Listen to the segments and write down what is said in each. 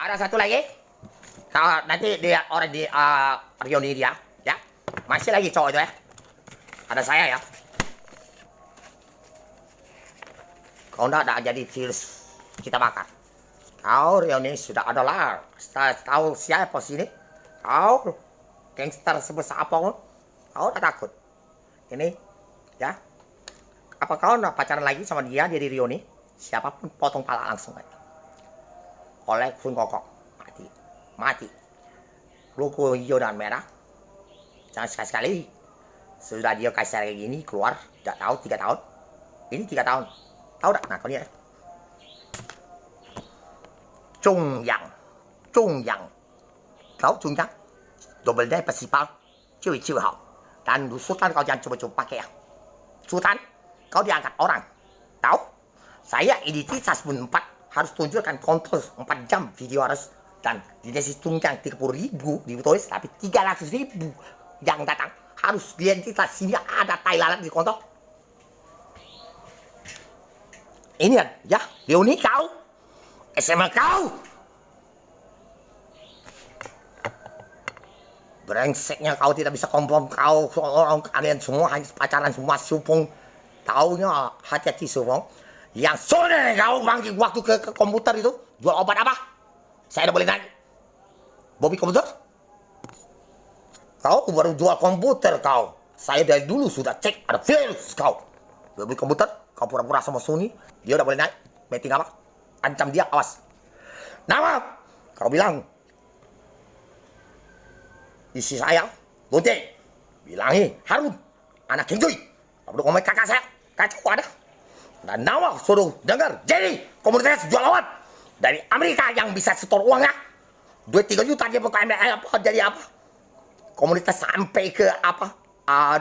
Ada satu lagi. Kau nanti dia orang di reuni dia, ya. Masih lagi cowok itu ya. Ada saya ya. Kau enggak ada jadi virus kita bakar. Kau reuni sudah ada lah. Tahu siapa sini? Kau gangster sebesar apapun, kau tak takut. Ini, ya. Apa kau nak pacaran lagi sama dia di reuni? Siapapun potong pala langsung aja. Oleh Kun Kokok. Mati. Logo hijau dan merah. Jangan sekali-sekali. Sudah dia kasih kayak gini, keluar. Tidak tahu, 3 tahun. Ini 3 tahun. Tahu tak? Nah, kau lihat. Chung Yang. Tahu Chung Yang? Double day festival. Cewek-cewek hao. Dan Sultan kau jangan coba-coba pakai ya. Sultan, kau diangkat orang. Tahu? Saya identitas pun 4 harus tunjukkan kontrol 4 jam video harus. Dan di desi Chung Yang 30.000 ditulis, tapi 300.000 yang datang. Harus identitas sini ada tai lalat di kontrol. Ini ya, reuni kau. SMA kau. Brengseknya kau tidak bisa kompom kau. Orang kalian semua hanya pacaran semua supung. Taunya hati-hati supung. Yang sore kau panggil waktu ke komputer itu. Jual obat apa? Saya udah boleh naik. Bobby komputer? Kau baru jual komputer kau. Saya dari dulu sudah cek ada virus kau. Bobby komputer? Kau pura-pura sama Sony. Dia udah boleh naik. Meeting apa? Ancam dia, awas. Nama? Kau bilang. Isi saya. Bunting. Bilangi. Harun. Anak King Joy. Kau udah ngomong kakak saya. Kacau ada. Dan Nawal suruh dengar. Jadi komunitas jual obat. Dari Amerika yang bisa setor uangnya. 2-3 juta dia buka apa jadi apa. Komunitas sampai ke apa.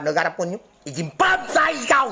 Negara pun. Izin bangsa kau.